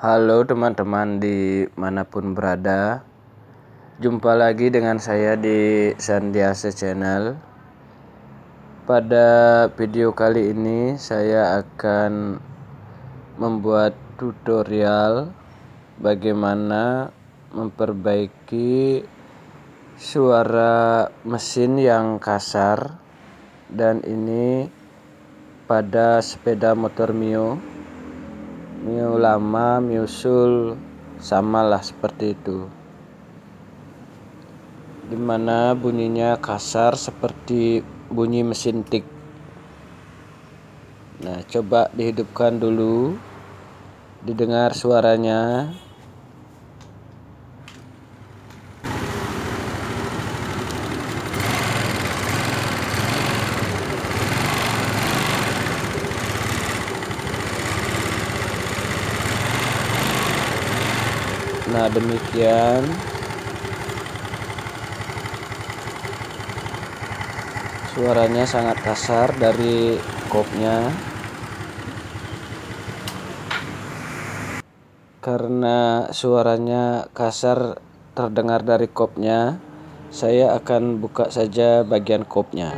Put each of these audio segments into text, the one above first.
Halo teman-teman dimanapun berada. Jumpa lagi dengan saya di Sandiasa Channel. Pada video kali ini saya akan membuat tutorial bagaimana memperbaiki suara mesin yang kasar, dan ini pada sepeda motor Mio lama, Mio Sul, samalah seperti itu, dimana bunyinya kasar seperti bunyi mesin tik. Nah, coba dihidupkan dulu, didengar suaranya. Nah, demikian. Suaranya sangat kasar dari kopnya. Karena suaranya kasar terdengar dari kopnya, saya akan buka saja bagian kopnya.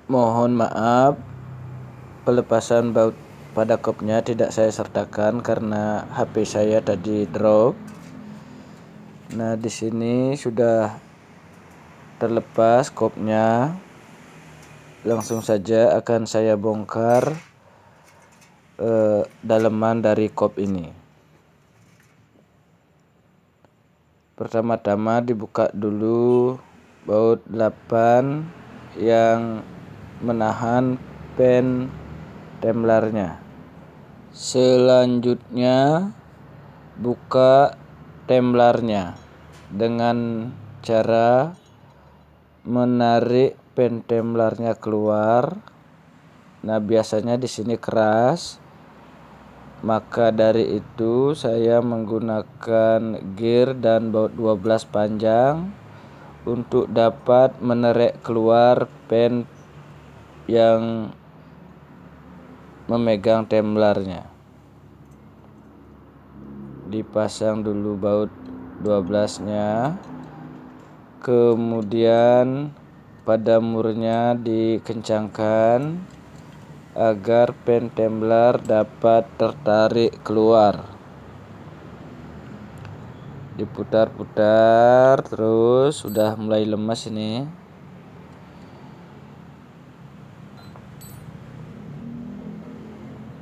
Mohon maaf, pelepasan baut pada kopnya tidak saya sertakan karena HP saya tadi drop. Nah, di sini sudah terlepas kopnya. Langsung saja akan saya bongkar daleman dari kop ini. Pertama-tama dibuka dulu baut 8 yang menahan pen templarnya. Selanjutnya buka templarnya dengan cara menarik pen templarnya keluar. Nah, biasanya di sini keras, maka dari itu saya menggunakan gear dan baut 12 panjang untuk dapat menerek keluar pen yang memegang templarnya. Dipasang dulu baut 12-nya, kemudian pada murnya dikencangkan agar pen templar dapat tertarik keluar. Diputar-putar terus, sudah mulai lemas ini.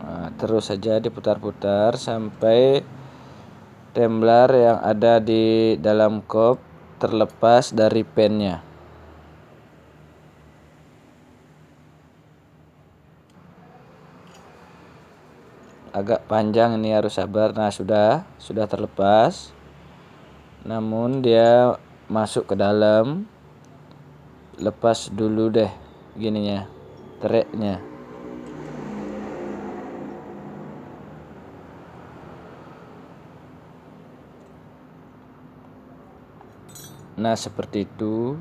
Nah, terus saja diputar-putar sampai templar yang ada di dalam kop terlepas dari pennya. Agak panjang ini, harus sabar. Nah, sudah terlepas, namun dia masuk ke dalam. Lepas dulu deh gininya, treknya. Nah, seperti itu.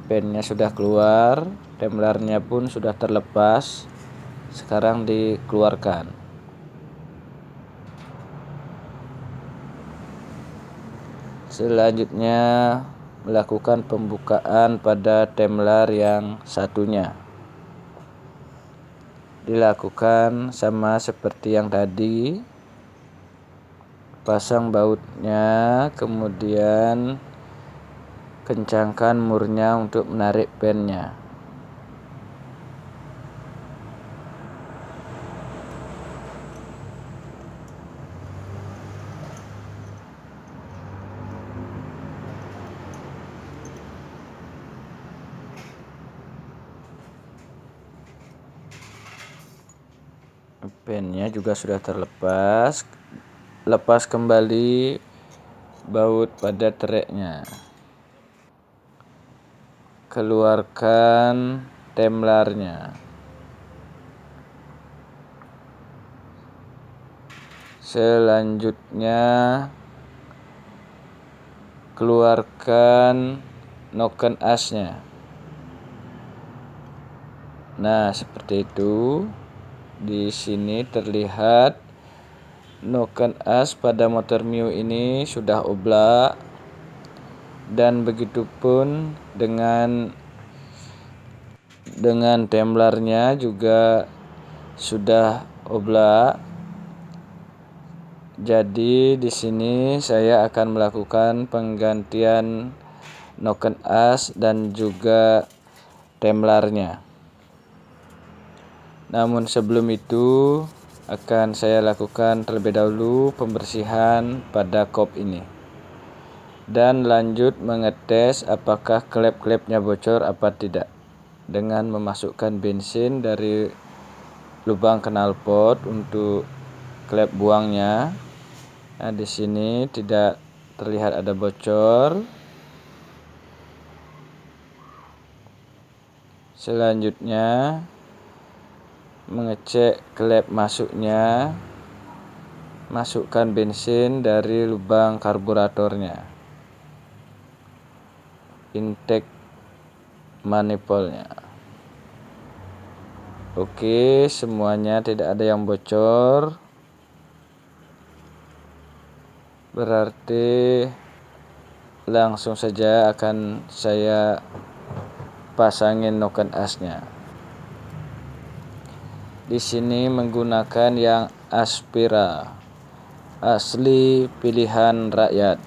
Pennya sudah keluar, templarnya pun sudah terlepas. Sekarang dikeluarkan. Selanjutnya melakukan pembukaan pada templar yang satunya. Dilakukan sama seperti yang tadi. Pasang bautnya, kemudian kencangkan murnya untuk menarik pennya. Pennya juga sudah terlepas. Lepas kembali baut pada treknya. Keluarkan templarnya. Selanjutnya keluarkan noken asnya. Nah, seperti itu. Di sini terlihat noken as pada motor Mio ini sudah oblak, dan begitupun dengan templarnya juga sudah oblak. Jadi di sini saya akan melakukan penggantian noken as dan juga templarnya. Namun sebelum itu akan saya lakukan terlebih dahulu pembersihan pada kop ini, dan lanjut mengetes apakah klep-klepnya bocor apa tidak dengan memasukkan bensin dari lubang knalpot untuk klep buangnya. Nah, di sini tidak terlihat ada bocor. Selanjutnya mengecek klep masuknya, masukkan bensin dari lubang karburatornya, intake manifoldnya. Oke, semuanya tidak ada yang bocor, berarti langsung saja akan saya pasangin noken asnya. Di sini menggunakan yang Aspira asli pilihan rakyat.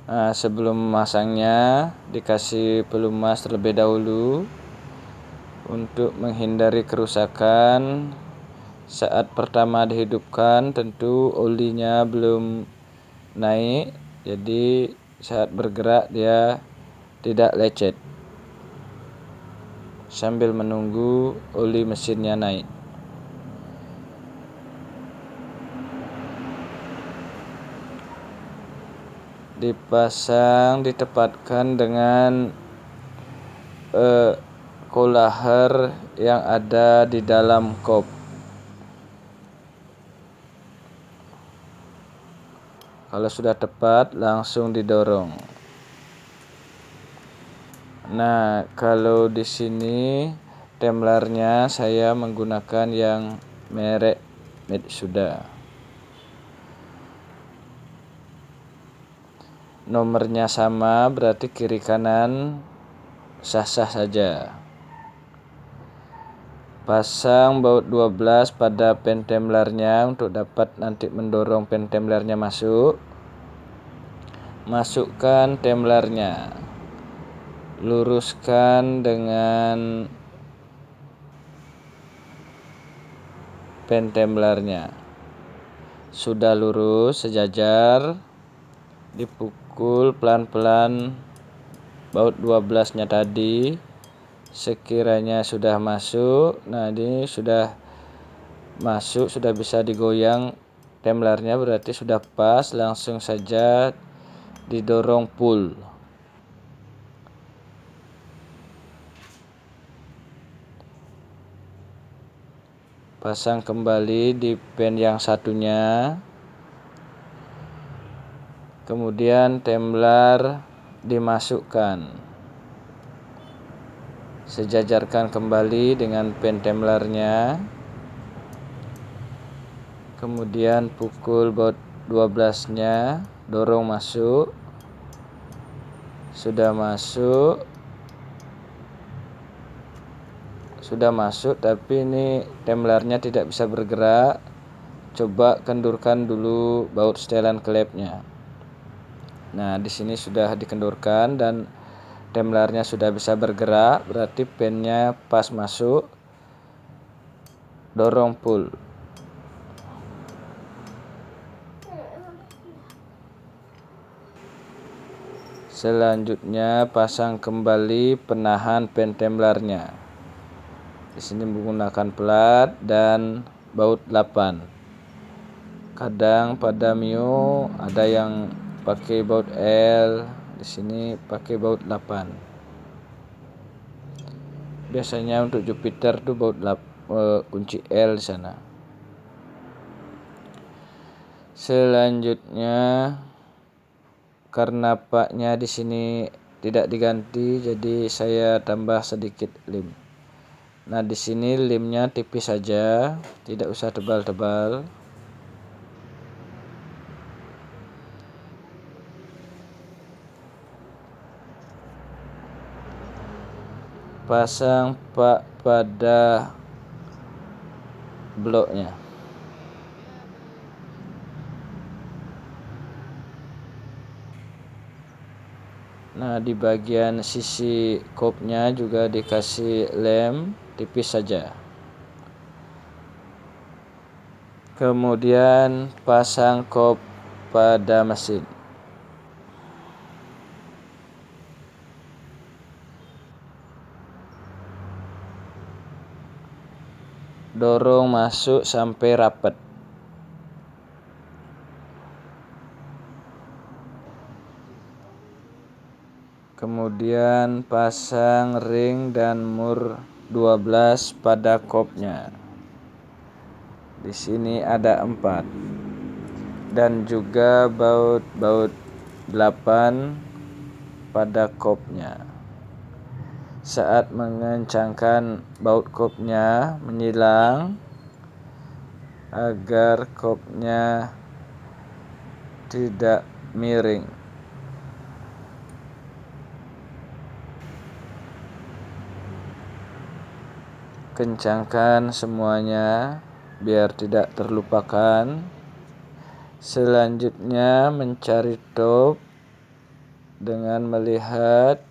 Nah, sebelum memasangnya dikasih pelumas terlebih dahulu untuk menghindari kerusakan. Saat pertama dihidupkan tentu olinya belum naik, jadi saat bergerak dia tidak lecet sambil menunggu oli mesinnya naik. Dipasang, ditepatkan dengan kolaher yang ada di dalam kop. Kalau sudah tepat langsung didorong. Nah, kalau di sini templarnya saya menggunakan yang merek Mitsuda. Nomornya sama, berarti kiri kanan sah-sah saja. Pasang baut 12 pada pen templarnya untuk dapat nanti mendorong pen templarnya masuk. Masukkan templarnya, luruskan dengan pen templarnya. Sudah lurus sejajar, dipukul pelan-pelan baut 12 nya tadi. Sekiranya sudah masuk, nah ini sudah masuk, sudah bisa digoyang templarnya, berarti sudah pas. Langsung saja didorong full. Pasang kembali di pen yang satunya. Kemudian templar dimasukkan. Sejajarkan kembali dengan pen templarnya. Kemudian pukul baut 12 nya, dorong masuk. Sudah masuk, tapi ini templarnya tidak bisa bergerak. Coba kendurkan dulu baut setelan klepnya. Nah, di sini sudah dikendurkan dan templarnya sudah bisa bergerak, berarti pennya pas masuk. Dorong full. Selanjutnya pasang kembali penahan pen templarnya. Di sini menggunakan plat dan baut 8. Kadang pada Mio ada yang pakai baut L, di sini pakai baut 8. Biasanya untuk Jupiter tuh baut kunci L di sana. Selanjutnya karena paknya di sini tidak diganti, jadi saya tambah sedikit lem. Nah, di sini lemnya tipis saja, tidak usah tebal-tebal. Pasang pak pada bloknya. Nah, di bagian sisi kopnya juga dikasih lem tipis saja. Kemudian pasang kop pada mesin. Dorong masuk sampai rapat. Kemudian pasang ring dan mur 12 pada kopnya. Di sini ada 4. Dan juga baut 8 pada kopnya. Saat mengencangkan baut kopnya menyilang agar kopnya tidak miring. Kencangkan semuanya biar tidak terlupakan. Selanjutnya mencari top dengan melihat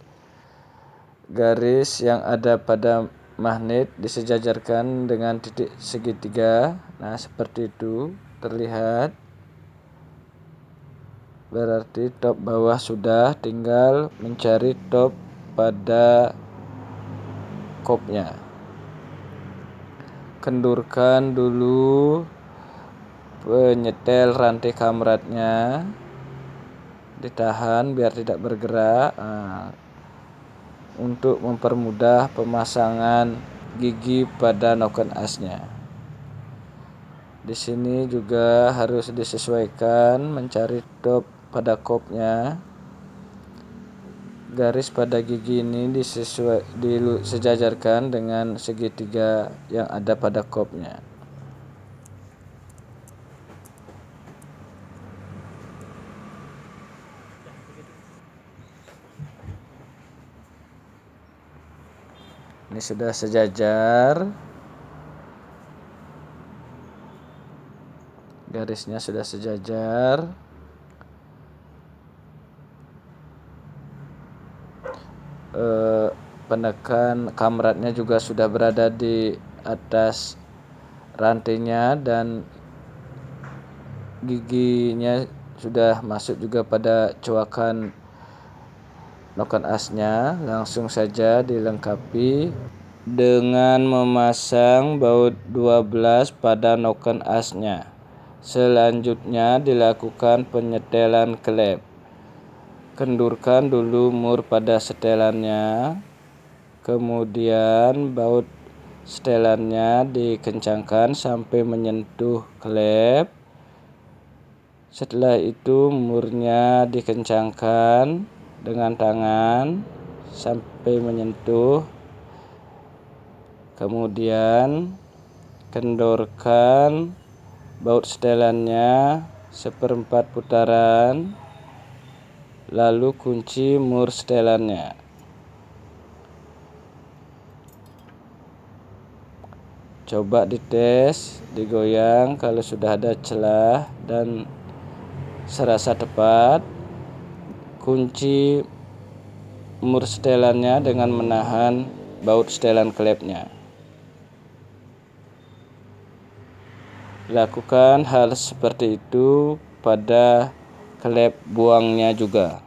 garis yang ada pada magnet disejajarkan dengan titik segitiga. Nah, seperti itu terlihat. Berarti top bawah sudah, tinggal mencari top pada kopnya. Kendurkan dulu penyetel rantai kamratnya, ditahan biar tidak bergerak. Untuk mempermudah pemasangan gigi pada noken asnya. Di sini juga harus disesuaikan mencari top pada kopnya. Garis pada gigi ini disejajarkan dengan segitiga yang ada pada kopnya. Ini sudah sejajar. Garisnya sudah sejajar. Penekan kamratnya juga sudah berada di atas rantainya dan giginya sudah masuk juga pada coakan noken asnya. Langsung saja dilengkapi dengan memasang baut 12 pada noken asnya. Selanjutnya dilakukan penyetelan klep. Kendurkan dulu mur pada setelannya. Kemudian baut setelannya dikencangkan sampai menyentuh klep. Setelah itu murnya dikencangkan dengan tangan sampai menyentuh. Kemudian kendorkan baut setelannya 1/4 putaran. Lalu kunci mur setelannya. Coba dites, digoyang kalau sudah ada celah dan serasa tepat. Kunci mur setelannya dengan menahan baut setelan klepnya. Lakukan hal seperti itu pada klep buangnya juga.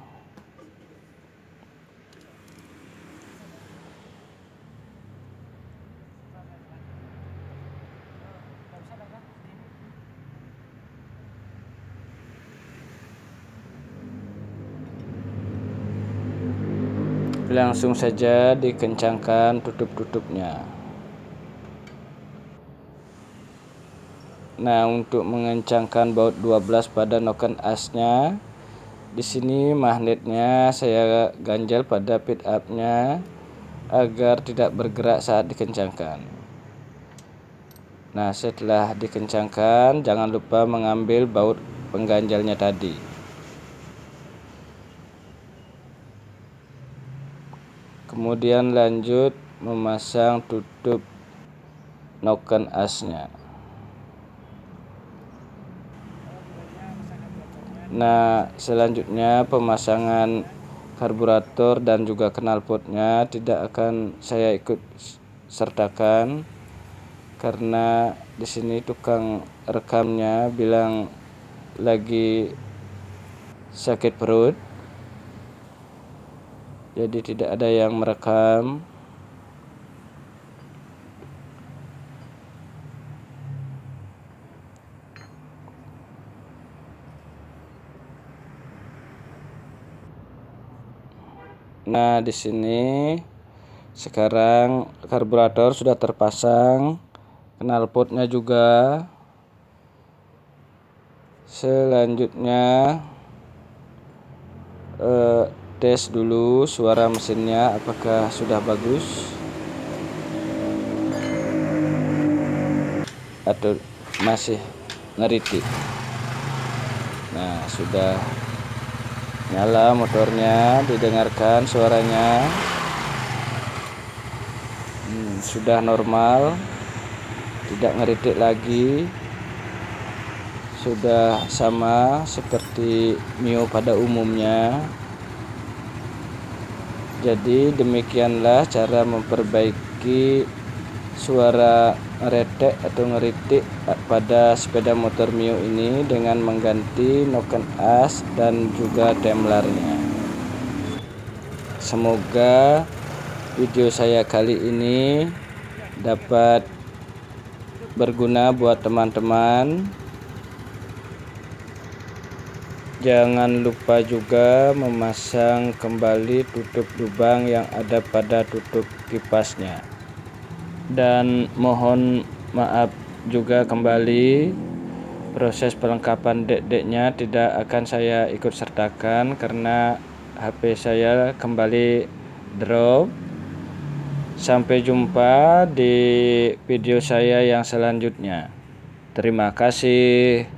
Langsung saja dikencangkan tutup-tutupnya. Nah, untuk mengencangkan baut 12 pada noken asnya, di sini magnetnya saya ganjal pada pit up-nya agar tidak bergerak saat dikencangkan. Nah, setelah dikencangkan, jangan lupa mengambil baut pengganjalnya tadi. Kemudian lanjut memasang tutup noken asnya. Nah, selanjutnya pemasangan karburator dan juga knalpotnya tidak akan saya ikut sertakan karena di sini tukang rekamnya bilang lagi sakit perut, jadi tidak ada yang merekam. Nah, di sini sekarang karburator sudah terpasang, knalpotnya juga. Selanjutnya tes dulu suara mesinnya apakah sudah bagus atau masih ngeritik. Nah, sudah nyala motornya, didengarkan suaranya. Sudah normal, tidak ngeritik lagi, sudah sama seperti Mio pada umumnya. Jadi demikianlah cara memperbaiki suara ngeretek atau ngeritik pada sepeda motor Mio ini dengan mengganti noken as dan juga templarnya. Semoga video saya kali ini dapat berguna buat teman-teman. Jangan lupa juga memasang kembali tutup lubang yang ada pada tutup kipasnya. Dan mohon maaf juga kembali, proses pelengkapan dek-deknya tidak akan saya ikut sertakan karena HP saya kembali drop. Sampai jumpa di video saya yang selanjutnya. Terima kasih.